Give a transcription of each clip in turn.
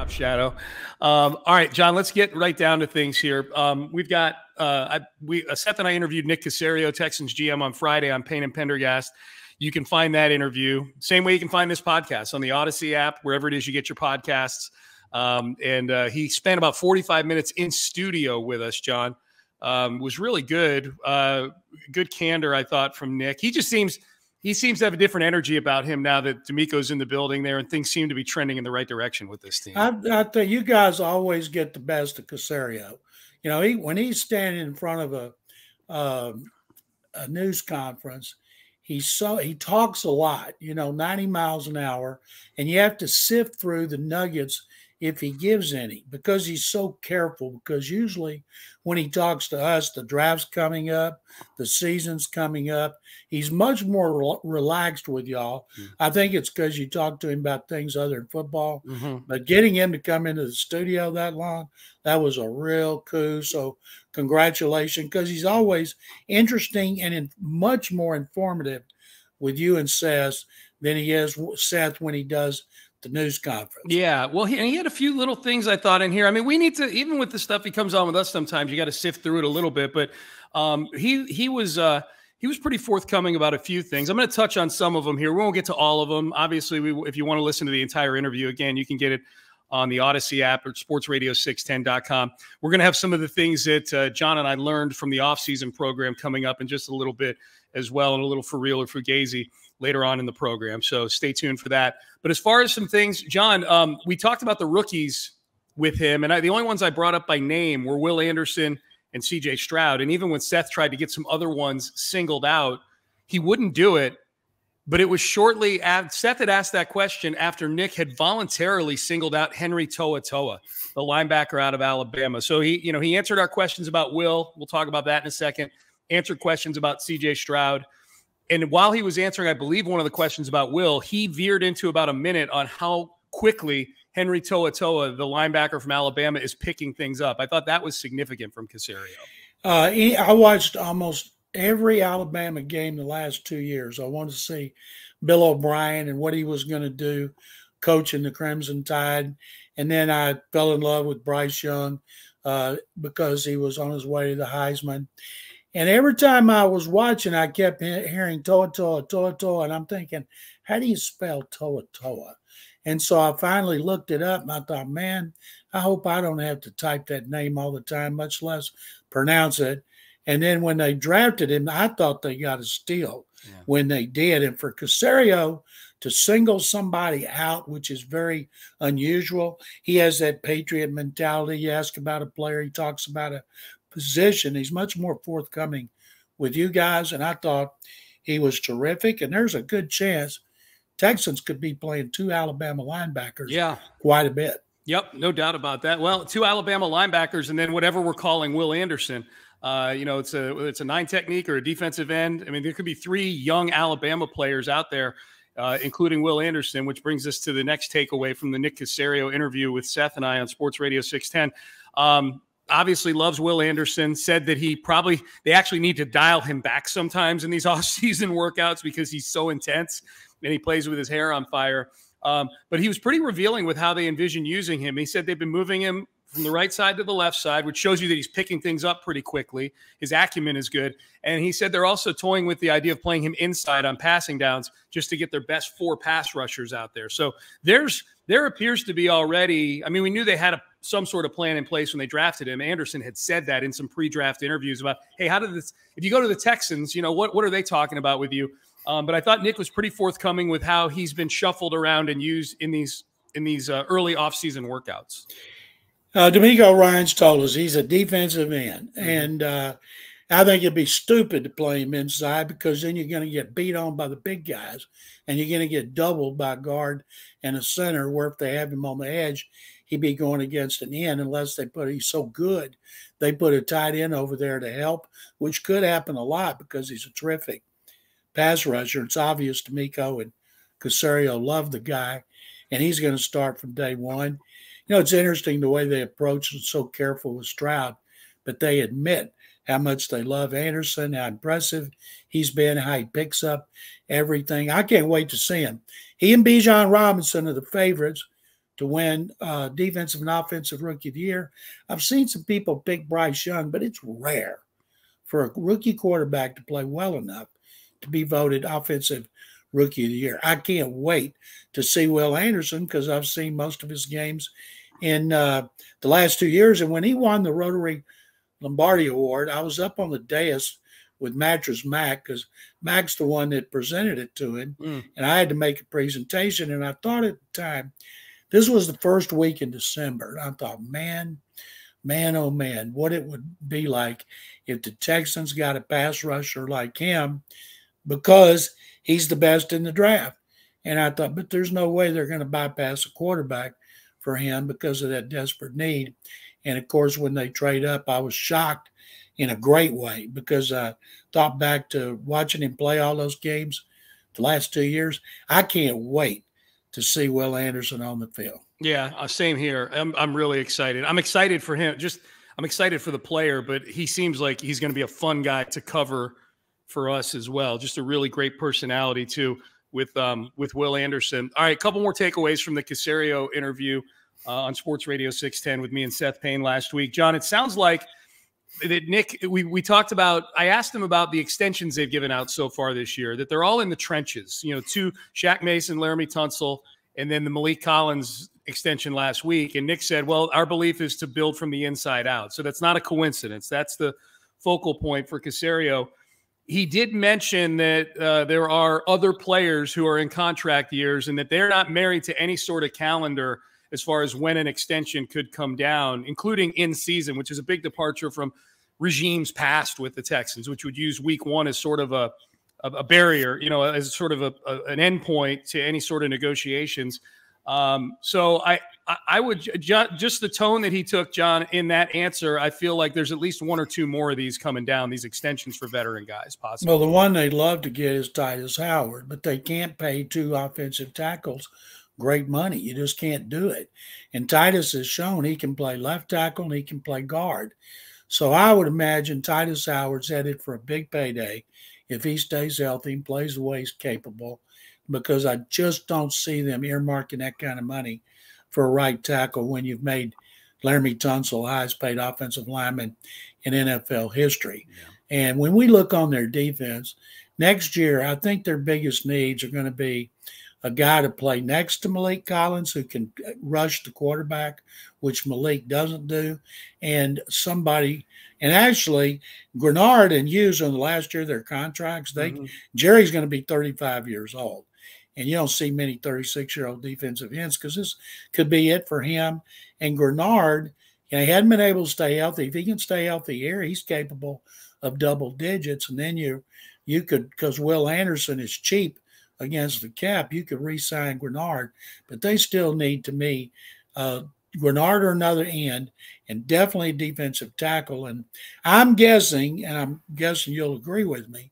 job, Shadow. All right, John, let's get right down to things here. We've got Seth and I interviewed Nick Caserio, Texans GM, on Friday on Payne and Pendergast. You can find that interview same way you can find this podcast on the Audacy app, wherever it is you get your podcasts. He spent about 45 minutes in studio with us, John. Was really good. Good candor, I thought, from Nick. He seems to have a different energy about him now that D'Amico's in the building there, and things seem to be trending in the right direction with this team. I think you guys always get the best of Caserio. You know, when he's standing in front of a news conference, he talks a lot, 90 miles an hour, and you have to sift through the nuggets if he gives any, because he's so careful. Because usually when he talks to us, the draft's coming up, the season's coming up, he's much more relaxed with y'all. I think it's because you talk to him about things other than football. But getting him to come into the studio that long, that was a real coup. So congratulations, because he's always interesting and much more informative with you and Seth than he is Seth when he does the news conference. Yeah, well, he had a few little things I thought in here. I mean, we need to, even with the stuff he comes on with us sometimes, you got to sift through it a little bit. But he was pretty forthcoming about a few things. I'm going to touch on some of them here. We won't get to all of them. Obviously, if you want to listen to the entire interview again, you can get it on the Audacy app or sportsradio610.com. We're going to have some of the things that John and I learned from the offseason program coming up in just a little bit as well, and a little for real or fugazi later on in the program. So stay tuned for that. But as far as some things, John, we talked about the rookies with him, and the only ones I brought up by name were Will Anderson and CJ Stroud. And even when Seth tried to get some other ones singled out, he wouldn't do it. But it was shortly after Seth had asked that question after Nick had voluntarily singled out Henry To'oTo'o, the linebacker out of Alabama. So he answered our questions about Will. We'll talk about that in a second. Answered questions about CJ Stroud. And while he was answering, I believe, one of the questions about Will, he veered into about a minute on how quickly Henry To'oTo'o, the linebacker from Alabama, is picking things up. I thought that was significant from Caserio. I watched almost every Alabama game the last 2 years. I wanted to see Bill O'Brien and what he was going to do coaching the Crimson Tide. And then I fell in love with Bryce Young because he was on his way to the Heisman. And every time I was watching, I kept hearing To'oTo'o, and I'm thinking, how do you spell To'oTo'o? And so I finally looked it up, and I thought, man, I hope I don't have to type that name all the time, much less pronounce it. And then when they drafted him, I thought they got a steal when they did. And for Caserio to single somebody out, which is very unusual, he has that Patriot mentality. You ask about a player, he talks about a position. He's much more forthcoming with you guys, and I thought he was terrific. And there's a good chance Texans could be playing two Alabama linebackers quite a bit. Yep, no doubt about that. Well, two Alabama linebackers, and then whatever we're calling Will Anderson. It's a 9 technique or a defensive end. I mean, there could be 3 young Alabama players out there, including Will Anderson, which brings us to the next takeaway from the Nick Caserio interview with Seth and I on Sports Radio 610. Obviously loves Will Anderson, said that they actually need to dial him back sometimes in these off-season workouts because he's so intense and he plays with his hair on fire. But he was pretty revealing with how they envision using him. He said they've been moving him from the right side to the left side, which shows you that he's picking things up pretty quickly. His acumen is good. And he said they're also toying with the idea of playing him inside on passing downs just to get their best 4 pass rushers out there. So there appears to be already, I mean, we knew they had some sort of plan in place when they drafted him. Anderson had said that in some pre-draft interviews about, hey, if you go to the Texans, what are they talking about with you? But I thought Nick was pretty forthcoming with how he's been shuffled around and used in these early offseason workouts. D'Amico Ryans told us he's a defensive end, and I think it'd be stupid to play him inside because then you're going to get beat on by the big guys, and you're going to get doubled by a guard and a center, where if they have him on the edge, he'd be going against an end unless he's so good. They put a tight end over there to help, which could happen a lot because he's a terrific pass rusher. It's obvious D'Amico and Caserio love the guy, and he's going to start from day one. It's interesting the way they approach it, so careful with Stroud, but they admit how much they love Anderson, how impressive he's been, how he picks up everything. I can't wait to see him. He and Bijan Robinson are the favorites to win Defensive and Offensive Rookie of the Year. I've seen some people pick Bryce Young, but it's rare for a rookie quarterback to play well enough to be voted Offensive Rookie of the Year. I can't wait to see Will Anderson because I've seen most of his games in the last 2 years. And when he won the Rotary Lombardi Award, I was up on the dais with Mattress Mac because Mac's the one that presented it to him. And I had to make a presentation. And I thought at the time, this was the first week in December. And I thought, man, oh man, what it would be like if the Texans got a pass rusher like him because he's the best in the draft. And I thought, but there's no way they're going to bypass a quarterback for him because of that desperate need. And of course, when they trade up, I was shocked in a great way because I thought back to watching him play all those games the last 2 years. I can't wait to see Will Anderson on the field. Yeah, same here. I'm really excited. I'm excited for him. I'm excited for the player, but he seems like he's going to be a fun guy to cover for us as well. Just a really great personality too with Will Anderson. All right, a couple more takeaways from the Caserio interview on Sports Radio 610 with me and Seth Payne last week. John, it sounds like that Nick, we talked about, I asked him about the extensions they've given out so far this year, that they're all in the trenches, to Shaq Mason, Laramie Tunsil, and then the Malik Collins extension last week. And Nick said, well, our belief is to build from the inside out. So that's not a coincidence. That's the focal point for Caserio. He did mention that there are other players who are in contract years and that they're not married to any sort of calendar as far as when an extension could come down, including in season, which is a big departure from regimes past with the Texans, which would use week one as sort of a barrier, as sort of an endpoint to any sort of negotiations. So I would just the tone that he took, John, in that answer, I feel like there's at least one or two more of these coming down, these extensions for veteran guys possibly. Well, the one they'd love to get is Titus Howard, but they can't pay 2 offensive tackles great money. You just can't do it. And Titus has shown he can play left tackle and he can play guard. So I would imagine Titus Howard's headed for a big payday if he stays healthy and plays the way he's capable, because I just don't see them earmarking that kind of money for a right tackle when you've made Laramie Tunsil highest paid offensive lineman in NFL history. Yeah. And when we look on their defense, next year, I think their biggest needs are going to be a guy to play next to Malik Collins who can rush the quarterback, which Malik doesn't do, and somebody. And actually, Grenard and Hughes on the last year of their contracts, Jerry's going to be 35 years old. And you don't see many 36-year-old defensive ends because this could be it for him. And Grenard, he hadn't been able to stay healthy. If he can stay healthy here, he's capable of double digits. And then you could, because Will Anderson is cheap against the cap, you could re-sign Grenard. But they still need, to me, Grenard or another end, and definitely a defensive tackle. And I'm guessing you'll agree with me,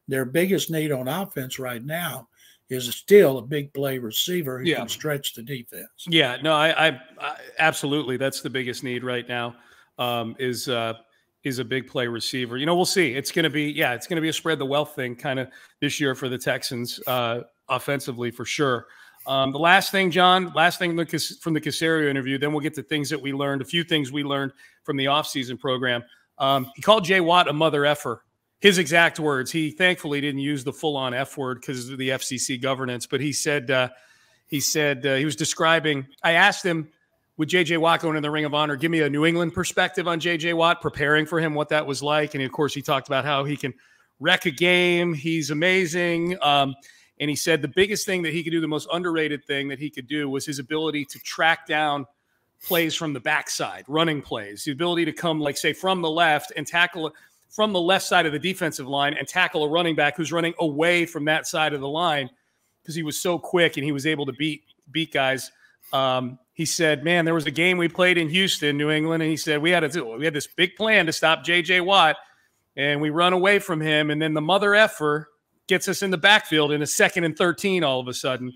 their biggest need on offense right now is still a big play receiver who can stretch the defense. Yeah, no, I absolutely. That's the biggest need right now, is a big play receiver. We'll see. It's going to be a spread the wealth thing kind of this year for the Texans offensively for sure. The last thing, John, from the Caserio interview, then we'll get to things that we learned, a few things we learned from the offseason program. He called Jay Watt a mother effer. His exact words. He thankfully didn't use the full-on F word because of the FCC governance, but he said he was describing. I asked him, would J.J. Watt going in the Ring of Honor give me a New England perspective on J.J. Watt, preparing for him, what that was like? And of course, he talked about how he can wreck a game. He's amazing. And he said the biggest thing that he could do, the most underrated thing that he could do, was his ability to track down plays from the backside, running plays, the ability to come, like, say, from the left and tackle from the left side of the defensive line and tackle a running back who's running away from that side of the line because he was so quick and he was able to beat guys. He said, man, there was a game we played in Houston, New England, and he said we had this big plan to stop J.J. Watt, and we run away from him, and then the mother effer gets us in the backfield in a 2nd and 13 all of a sudden.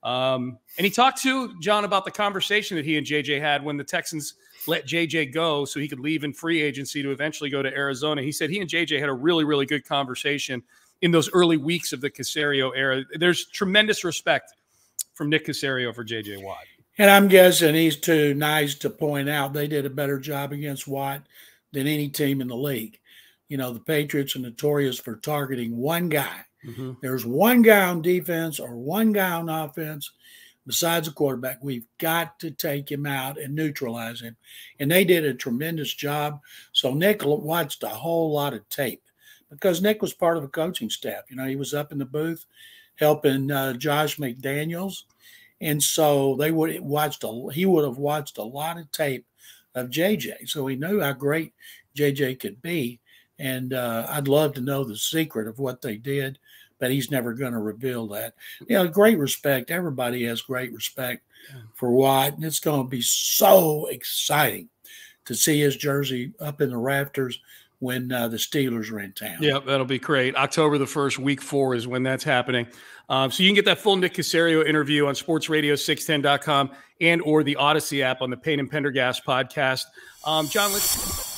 And he talked to John about the conversation that he and J.J. had when the Texans let J.J. go so he could leave in free agency to eventually go to Arizona. He said he and J.J. had a really, really good conversation in those early weeks of the Caserio era. There's tremendous respect from Nick Caserio for J.J. Watt. And I'm guessing he's too nice to point out they did a better job against Watt than any team in the league. You know, the Patriots are notorious for targeting one guy. Mm-hmm. There's one guy on defense or one guy on offense besides the quarterback. We've got to take him out and neutralize him. And they did a tremendous job. So Nick watched a whole lot of tape because Nick was part of the coaching staff. You know, he was up in the booth helping Josh McDaniels. And so he would have watched a lot of tape of JJ. So he knew how great JJ could be. And I'd love to know the secret of what they did, but he's never going to reveal that. You know, great respect. Everybody has great respect for Watt. And it's going to be so exciting to see his jersey up in the rafters when the Steelers are in town. Yeah, that'll be great. October the 1st, week 4 is when that's happening. So you can get that full Nick Caserio interview on sportsradio610.com and or the Audacy app on the Payne and Pendergast podcast. John, let's